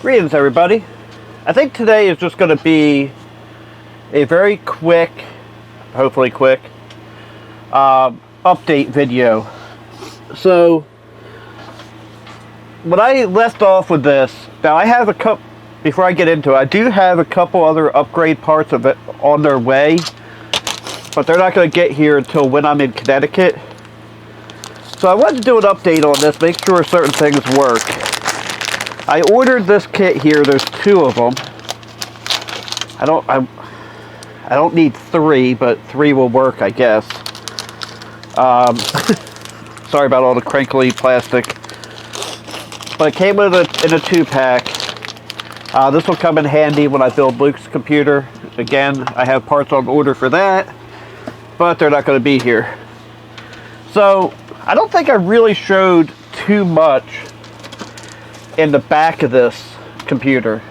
Greetings, everybody. I think today is just going to be a very quick, hopefully quick, update video. So, when I left off with this, now I have a couple, before I get into it, I do have a couple other upgrade parts of it on their way, but they're not going to get here until when I'm in Connecticut. So I wanted to do an update on this, make sure certain things work. I ordered this kit here. There's two of them. I don't need three, but three will work, I guess. Sorry about all the crinkly plastic. But it came with in a 2-pack. This will come in handy when I build Luke's computer. Again, I have parts on order for that, but they're not going to be here. So I don't think I really showed too much in the back of this computer.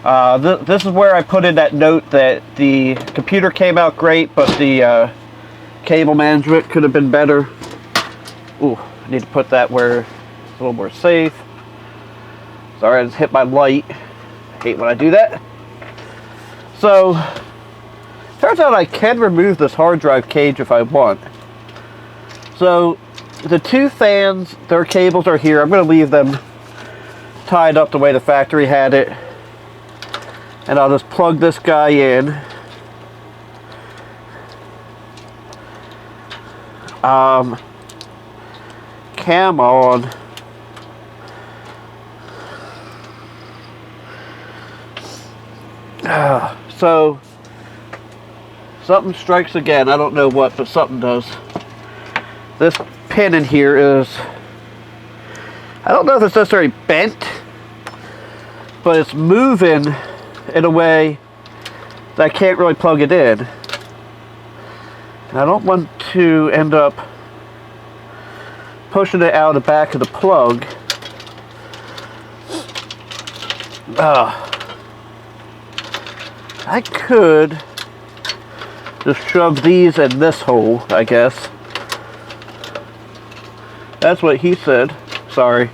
This is where I put in that note that the computer came out great, but the cable management could have been better. Ooh, I need to put that where it's a little more safe. Sorry, I just hit my light. I hate when I do that. So, turns out I can remove this hard drive cage if I want. So, the two fans, their cables are here. I'm going to leave them tied up the way the factory had it, and I'll just plug this guy in. Cam on. So something strikes again. I don't know what, but something does. This pin in here is, I don't know if it's necessarily bent, but it's moving in a way that I can't really plug it in. And I don't want to end up pushing it out of the back of the plug. I could just shove these in this hole, I guess. That's what he said. Sorry.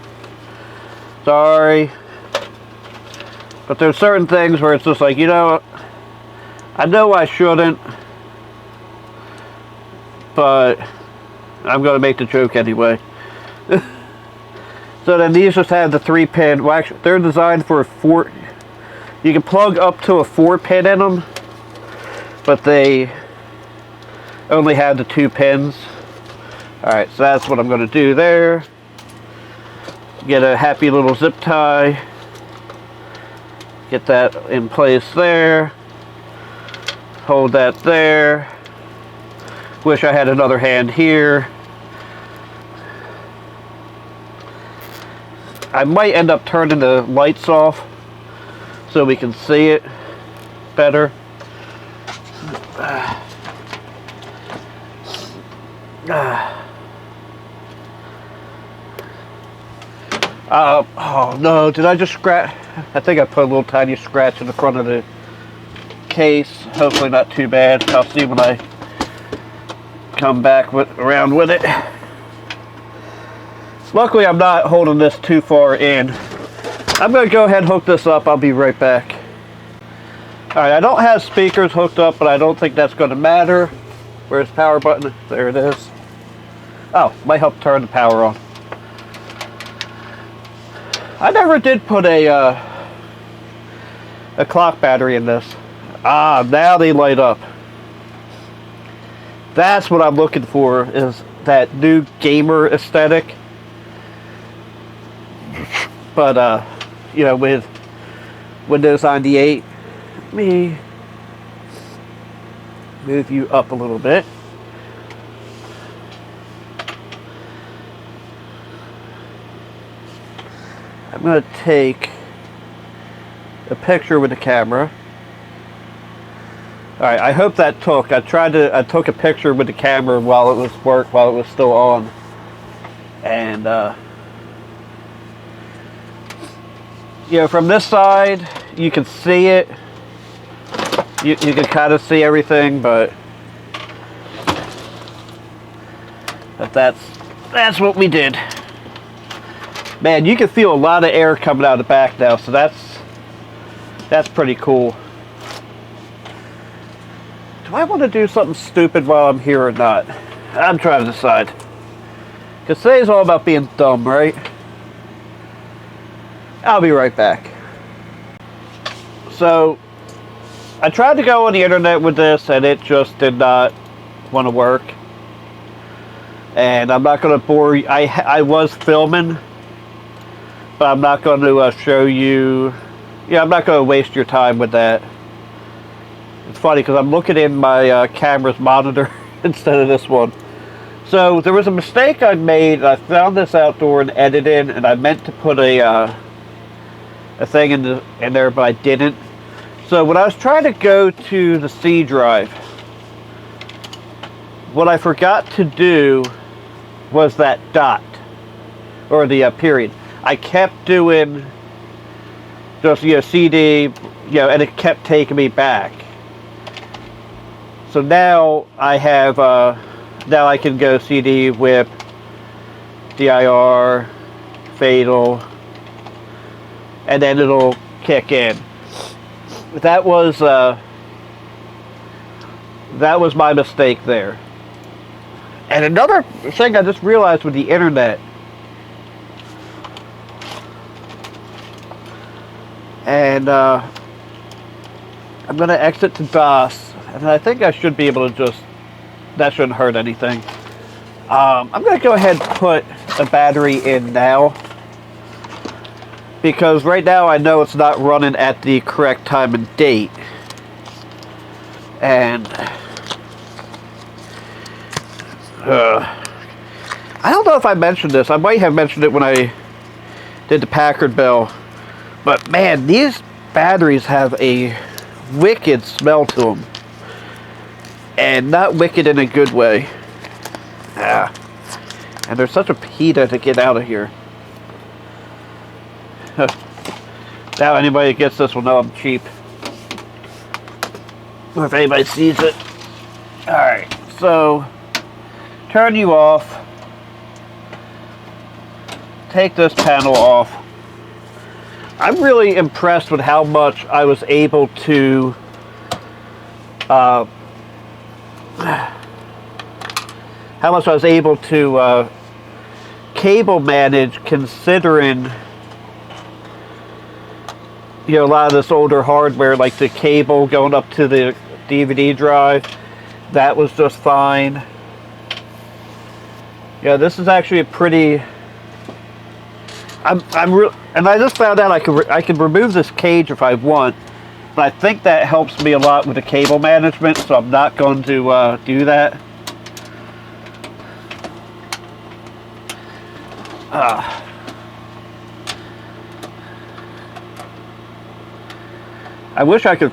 But there's certain things where it's just like, you know, I know I shouldn't, but I'm going to make the joke anyway. So then these just have the 3-pin. Well, actually, they're designed for a 4. You can plug up to a 4-pin in them, but they only have the 2 pins. Alright, so that's what I'm going to do there. Get a happy little zip tie. Get that in place there. Hold that there. Wish I had another hand here. I might end up turning the lights off so we can see it better. Oh no, did I just scratch? I think I put a little tiny scratch in the front of the case. Hopefully not too bad. I'll see when I come back around with it. Luckily I'm not holding this too far in. I'm going to go ahead and hook this up. I'll be right back. Alright, I don't have speakers hooked up, but I don't think that's going to matter. Where's the power button? There it is. Oh, might help turn the power on. I never did put a clock battery in this. Ah, now they light up. That's what I'm looking for, is that new gamer aesthetic. But, you know, with Windows 98, let me move you up a little bit. I'm going to take a picture with the camera. Alright, I hope that took. I took a picture with the camera while it was still on. And, you know, from this side, you can see it. You can kind of see everything, but that's what we did. Man, you can feel a lot of air coming out of the back now, so that's pretty cool. Do I want to do something stupid while I'm here or not? I'm trying to decide. Because today's all about being dumb, right? I'll be right back. So, I tried to go on the internet with this, and it just did not want to work. And I'm not going to bore you. I was filming, but I'm not going to show you. Yeah, I'm not going to waste your time with that. It's funny because I'm looking in my camera's monitor instead of this one. So there was a mistake I made. I found this out during editing, and I meant to put a thing in there, but I didn't. So when I was trying to go to the C drive, what I forgot to do was that dot, or the period. I kept doing just, CD, and it kept taking me back. So now I have, now I can go CD, whip, DIR, fatal, and then it'll kick in. That was my mistake there. And another thing I just realized with the internet, and I'm going to exit to DOS, and I think I should be able to just, that shouldn't hurt anything. I'm going to go ahead and put the battery in now, because right now I know it's not running at the correct time and date. And I don't know if I mentioned this. I might have mentioned it when I did the Packard Bell. But man, these batteries have a wicked smell to them. And not wicked in a good way. And there's such a PETA to get out of here. Now anybody that gets this will know I'm cheap. Or if anybody sees it. Alright, so turn you off. Take this panel off. I'm really impressed with how much I was able to cable manage, considering a lot of this older hardware, like the cable going up to the DVD drive, that was just fine. Yeah, this is actually a pretty. And I just found out I can remove this cage if I want, but I think that helps me a lot with the cable management, so I'm not going to do that. I wish I could.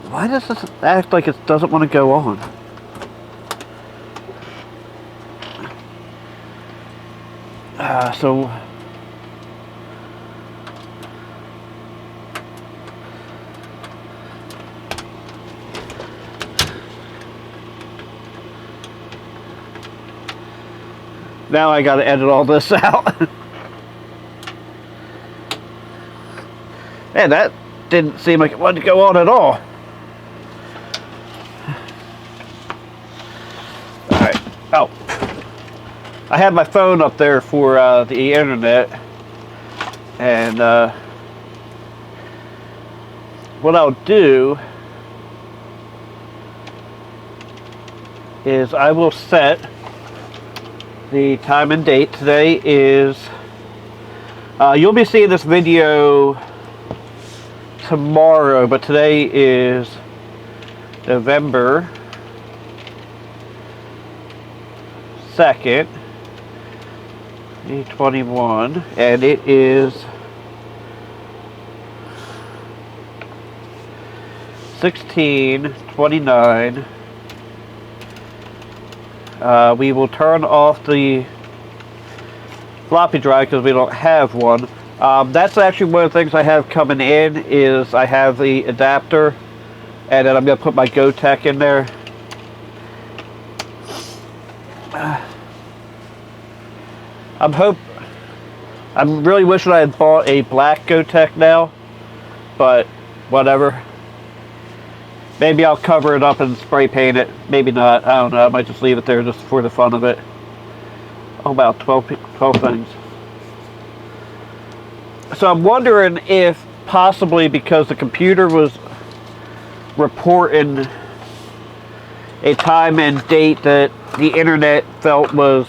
Why does this act like it doesn't want to go on? So now I gotta edit all this out. Man, that didn't seem like it wanted to go on at all. Alright. Oh. I had my phone up there for the internet. And what I'll do is I will set the time and date. Today is, you'll be seeing this video tomorrow, but today is November 2nd, 2021, and it is 16:29. We will turn off the floppy drive because we don't have one. That's actually one of the things I have coming in, is I have the adapter, and then I'm going to put my Gotek in there. I'm really wishing I had bought a black Gotek now, but whatever. Maybe I'll cover it up and spray paint it. Maybe not. I don't know. I might just leave it there just for the fun of it. Oh, about 12 things. So I'm wondering if possibly because the computer was reporting a time and date that the internet felt was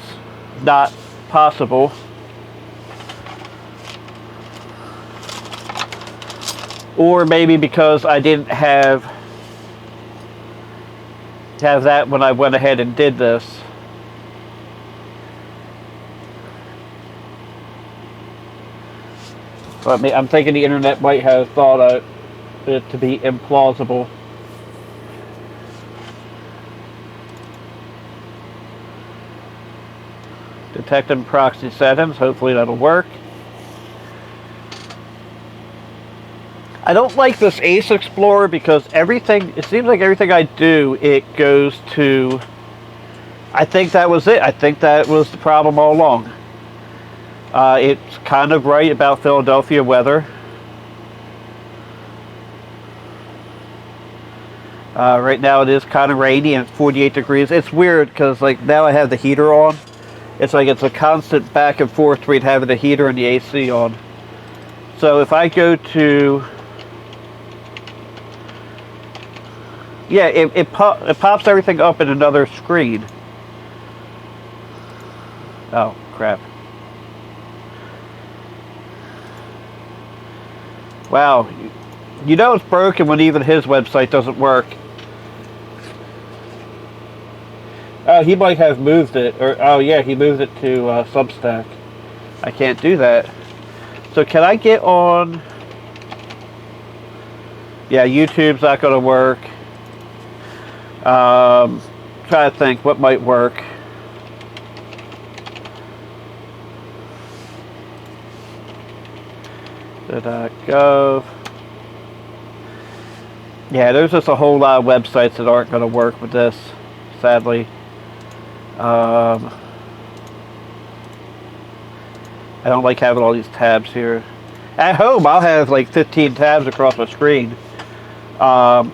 not possible. Or maybe because I didn't have that when I went ahead and did this. But I'm thinking the internet might have thought it to be implausible. Detecting proxy settings. Hopefully that'll work. I don't like this Ace Explorer because it seems like everything I do, it goes to, I think that was it. I think that was the problem all along. It's kind of right about Philadelphia weather. Right now it is kind of rainy and it's 48 degrees. It's weird because like now I have the heater on. It's like it's a constant back and forth between having the heater and the AC on. So if I go to, yeah, it pops everything up in another screen. Oh, crap. Wow. You know it's broken when even his website doesn't work. Oh, he might have moved it. Or, oh yeah, he moved it to Substack. I can't do that. So can I get on... Yeah, YouTube's not going to work. Trying to think what might work. Gov. Yeah, there's just a whole lot of websites that aren't going to work with this, sadly. I don't like having all these tabs here. At home, I'll have like 15 tabs across my screen. That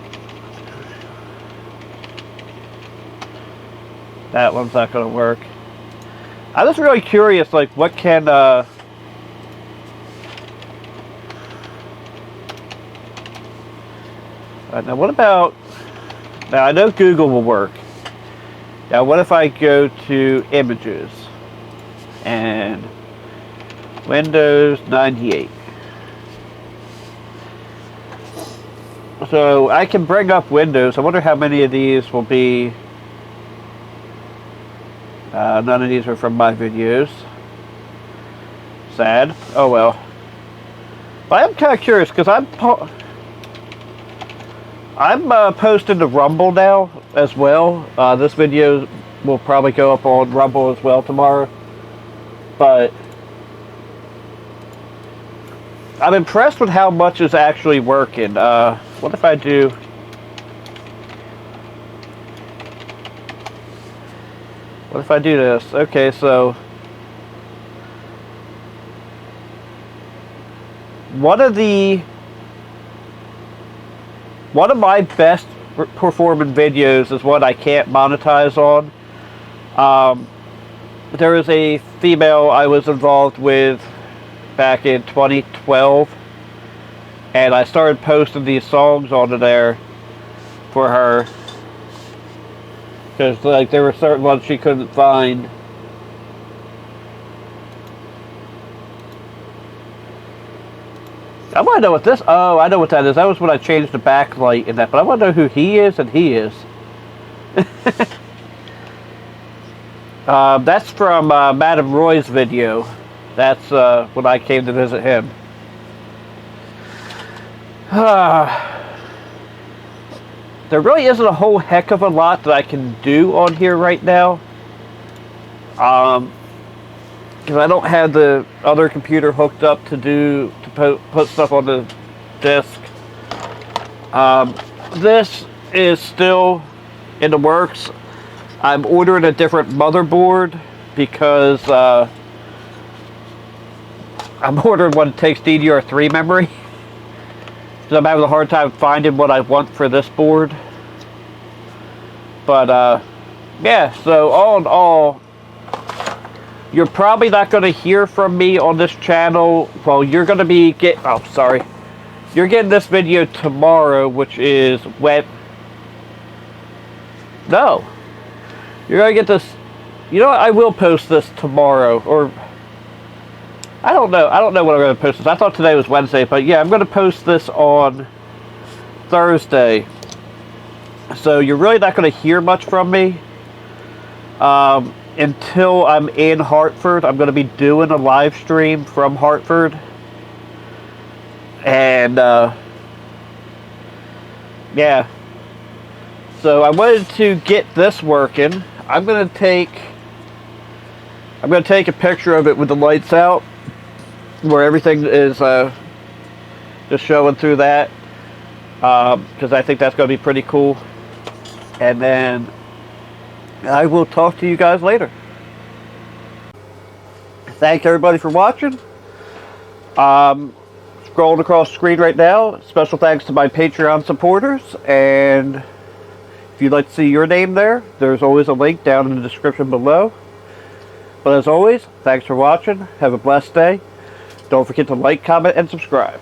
one's not going to work. I'm just really curious, like, what can... now, what about... Now, I know Google will work. Now, what if I go to Images and Windows 98? So, I can bring up Windows. I wonder how many of these will be... none of these are from my videos. Sad. Oh, well. But I'm kind of curious, because I'm posting to Rumble now as well. This video will probably go up on Rumble as well tomorrow. But I'm impressed with how much is actually working. What if I do... What if I do this? Okay, so... One of my best performing videos is one I can't monetize on. There is a female I was involved with back in 2012, and I started posting these songs onto there for her because like there were certain ones she couldn't find. I want to know what this... Oh, I know what that is. That was when I changed the backlight in that. But I want to know who he is and he is. That's from Madame Roy's video. That's when I came to visit him. There really isn't a whole heck of a lot that I can do on here right now. Because I don't have the other computer hooked up to put stuff on the disk. This is still in the works. I'm ordering a different motherboard because I'm ordering one that takes DDR3 memory. So I'm having a hard time finding what I want for this board. But yeah, so all in all, you're probably not going to hear from me on this channel. Well, you're going to be you're getting this video tomorrow, which is no. You're going to get this, you know what, I will post this tomorrow, or I don't know what I'm going to post this. I thought today was Wednesday, but yeah, I'm going to post this on Thursday. So you're really not going to hear much from me until I'm in Hartford. I'm going to be doing a live stream from Hartford. And yeah. So I wanted to get this working. I'm going to take a picture of it with the lights out, where everything is just showing through that, because I think that's going to be pretty cool. And then I will talk to you guys later. Thank everybody for watching. Scrolling across the screen right now, special thanks to my Patreon supporters, and if you'd like to see your name there, there's always a link down in the description below. But as always, thanks for watching. Have a blessed day. Don't forget to like, comment, and subscribe.